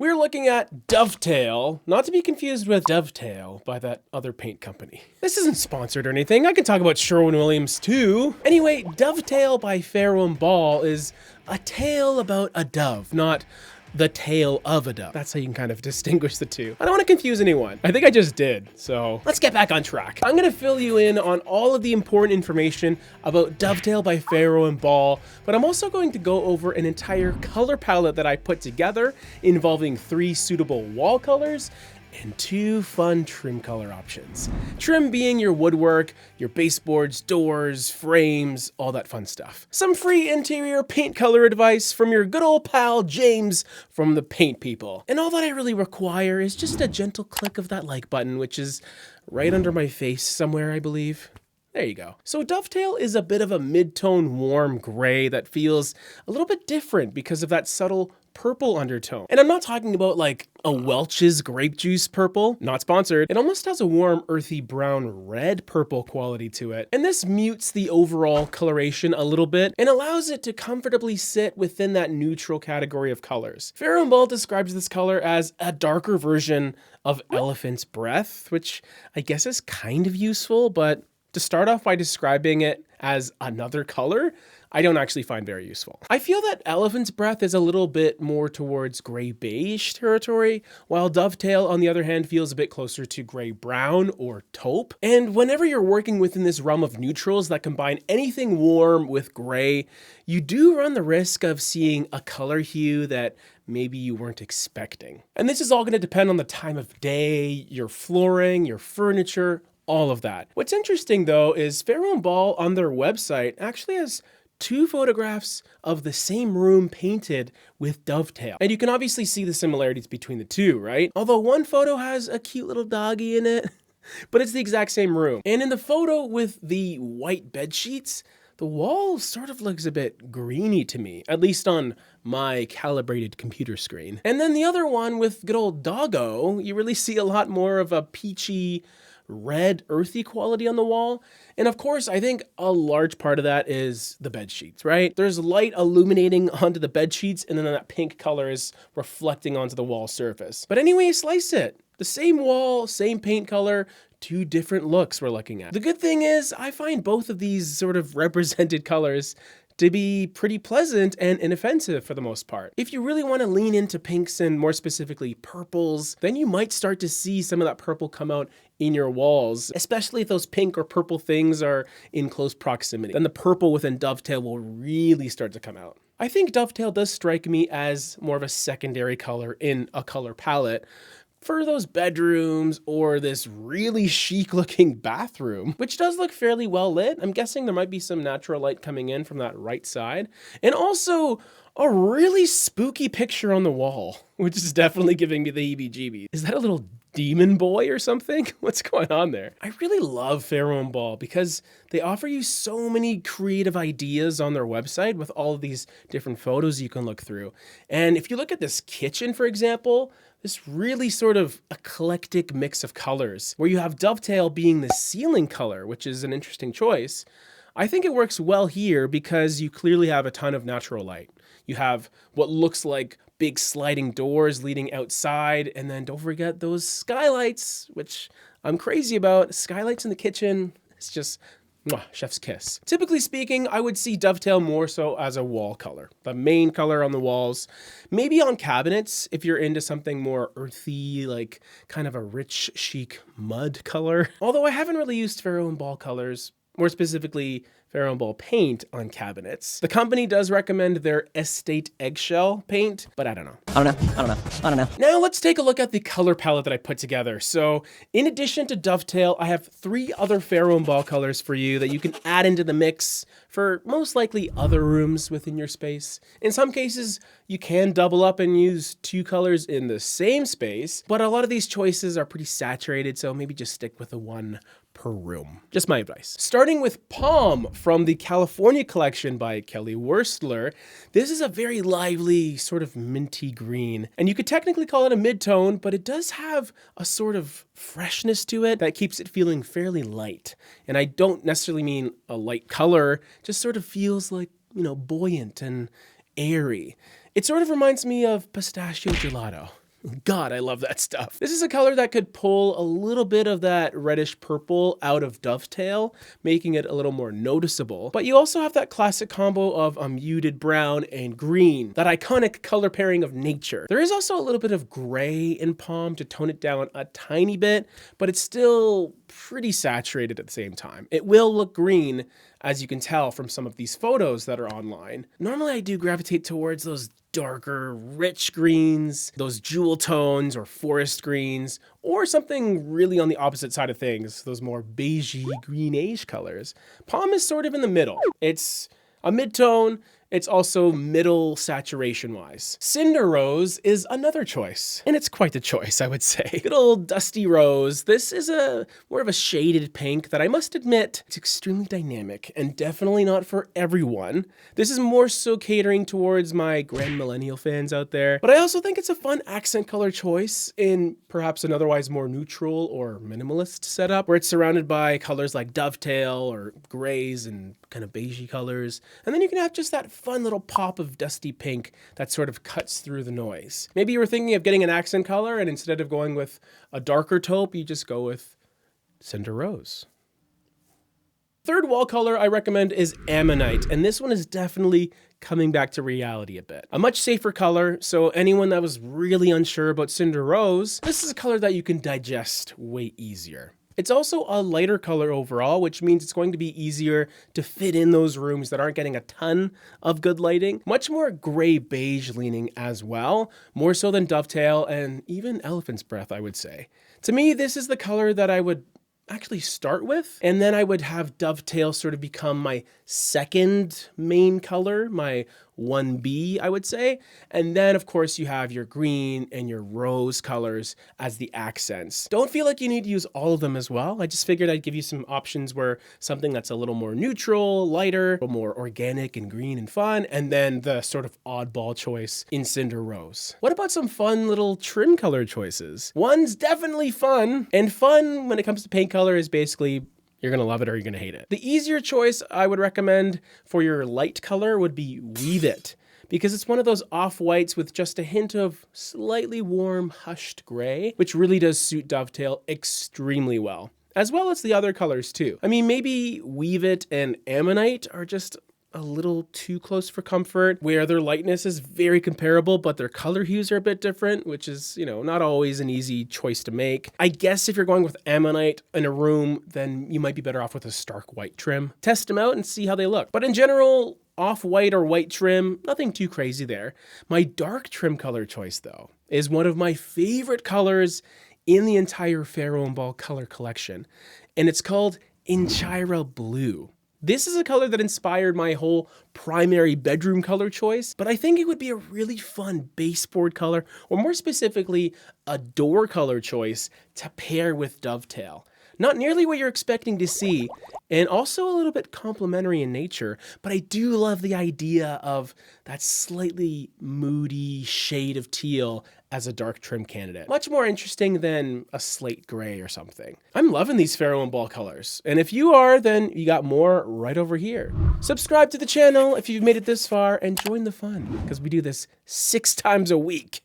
We're looking at Dovetail, not to be confused with Dovetail by that other paint company. This isn't sponsored or anything. I can talk about Sherwin-Williams too. Anyway, Dovetail by Farrow and Ball is a tale about a dove, not the tale of a dove. That's how you can kind of distinguish the two. I don't want to confuse anyone. I think I just did. So let's get back on track. I'm going to fill you in on all of the important information about Dovetail by Farrow and Ball, but I'm also going to go over an entire color palette that I put together involving 3 suitable wall colors and 2 fun trim color options. Trim being your woodwork, your baseboards, doors, frames, all that fun stuff. Some free interior paint color advice from your good old pal James from the Paint People. And all that I really require is just a gentle click of that like button, which is right under my face somewhere, I believe. There you go. So Dovetail is a bit of a mid-tone warm gray that feels a little bit different because of that subtle purple undertone. And I'm not talking about like a Welch's grape juice purple, not sponsored. It almost has a warm, earthy brown red purple quality to it. And this mutes the overall coloration a little bit and allows it to comfortably sit within that neutral category of colors. Farrow and Ball describes this color as a darker version of Elephant's Breath, which I guess is kind of useful, but to start off by describing it as another color, I don't actually find very useful. I feel that Elephant's Breath is a little bit more towards gray-beige territory, while Dovetail, on the other hand, feels a bit closer to gray-brown or taupe. And whenever you're working within this realm of neutrals that combine anything warm with gray, you do run the risk of seeing a color hue that maybe you weren't expecting. And this is all going to depend on the time of day, your flooring, your furniture, all of that. What's interesting though is Farrow and Ball on their website actually has 2 photographs of the same room painted with Dovetail. And you can obviously see the similarities between the two, right? Although one photo has a cute little doggy in it, but it's the exact same room. And in the photo with the white bed sheets, the wall sort of looks a bit greeny to me, at least on my calibrated computer screen. And then the other one with good old Doggo, you really see a lot more of a peachy, red, earthy quality on the wall. And of course, I think a large part of that is the bed sheets, right? There's light illuminating onto the bed sheets, and then that pink color is reflecting onto the wall surface. But anyway you slice it, the same wall, same paint color, 2 different looks we're looking at. The good thing is I find both of these sort of represented colors to be pretty pleasant and inoffensive for the most part. If you really want to lean into pinks and more specifically purples, then you might start to see some of that purple come out in your walls, especially if those pink or purple things are in close proximity. Then the purple within Dovetail will really start to come out. I think Dovetail does strike me as more of a secondary color in a color palette for those bedrooms or this really chic looking bathroom, which does look fairly well lit. I'm guessing there might be some natural light coming in from that right side. And also a really spooky picture on the wall, which is definitely giving me the heebie-jeebies. Is that a little demon boy or something? What's going on there? I really love Farrow and Ball because they offer you so many creative ideas on their website with all of these different photos you can look through. And if you look at this kitchen, for example, this really sort of eclectic mix of colors where you have Dovetail being the ceiling color, which is an interesting choice. I think it works well here because you clearly have a ton of natural light. You have what looks like big sliding doors leading outside, and then don't forget those skylights, which I'm crazy about. Skylights in the kitchen, it's just mwah, chef's kiss. Typically speaking, I would see Dovetail more so as a wall color, the main color on the walls. Maybe on cabinets, if you're into something more earthy, like kind of a rich, chic mud color. Although I haven't really used Farrow and Ball colors, more specifically Farrow and Ball paint on cabinets. The company does recommend their Estate Eggshell paint, but I don't know. I don't know. Now let's take a look at the color palette that I put together. So in addition to Dovetail, I have 3 other Farrow and Ball colors for you that you can add into the mix for most likely other rooms within your space. In some cases, you can double up and use 2 colors in the same space, but a lot of these choices are pretty saturated, so maybe just stick with the 1 per room. Just my advice. Starting with Palm from the California collection by Kelly Wurstler. This is a very lively, sort of minty green. And you could technically call it a mid-tone, but it does have a sort of freshness to it that keeps it feeling fairly light. And I don't necessarily mean a light color, just sort of feels like, you know, buoyant and airy. It sort of reminds me of pistachio gelato. God, I love that stuff. This is a color that could pull a little bit of that reddish purple out of Dovetail, making it a little more noticeable. But you also have that classic combo of a muted brown and green, that iconic color pairing of nature. There is also a little bit of gray in Palm to tone it down a tiny bit, but it's still pretty saturated at the same time. It will look green, as you can tell from some of these photos that are online. Normally I do gravitate towards those darker, rich greens, those jewel tones or forest greens, or something really on the opposite side of things, those more beigey, greenish colors. Palm is sort of in the middle. It's a mid-tone. It's also middle saturation-wise. Cinder Rose is another choice, and it's quite the choice, I would say. Good old dusty rose. This is more of a shaded pink that I must admit, it's extremely dynamic and definitely not for everyone. This is more so catering towards my grand millennial fans out there, but I also think it's a fun accent color choice in perhaps an otherwise more neutral or minimalist setup, where it's surrounded by colors like Dovetail or grays and kind of beigey colors. And then you can have just that fun little pop of dusty pink that sort of cuts through the noise. Maybe you were thinking of getting an accent color, and instead of going with a darker taupe, you just go with Cinder Rose. Third wall color I recommend is Ammonite, and this one is definitely coming back to reality a bit. A much safer color, so anyone that was really unsure about Cinder Rose, this is a color that you can digest way easier. It's also a lighter color overall, which means it's going to be easier to fit in those rooms that aren't getting a ton of good lighting. Much more gray beige leaning as well, more so than Dovetail and even Elephant's Breath, I would say. To me, this is the color that I would actually start with, and then I would have Dovetail sort of become my second main color, my 1B, I would say. And then of course you have your green and your rose colors as the accents. Don't feel like you need to use all of them as well. I just figured I'd give you some options where something that's a little more neutral, lighter, a little more organic and green and fun, and then the sort of oddball choice in Cinder Rose. What about some fun little trim color choices? One's definitely fun, and fun when it comes to paint color is basically you're gonna love it or you're gonna hate it. The easier choice I would recommend for your light color would be Weave It, because it's one of those off-whites with just a hint of slightly warm, hushed gray, which really does suit Dovetail extremely well as the other colors too. I mean, maybe Weave It and Ammonite are just a little too close for comfort, where their lightness is very comparable, but their color hues are a bit different, which is, not always an easy choice to make. I guess if you're going with Ammonite in a room, then you might be better off with a stark white trim. Test them out and see how they look. But in general, off-white or white trim, nothing too crazy there. My dark trim color choice, though, is one of my favorite colors in the entire Farrow and Ball color collection, and it's called Inchyra Blue. This is a color that inspired my whole primary bedroom color choice, but I think it would be a really fun baseboard color, or more specifically, a door color choice to pair with Dovetail. Not nearly what you're expecting to see, and also a little bit complementary in nature, but I do love the idea of that slightly moody shade of teal as a dark trim candidate. Much more interesting than a slate gray or something. I'm loving these Farrow and Ball colors, and if you are, then you got more right over here. Subscribe to the channel if you've made it this far, and join the fun, because we do this 6 times a week.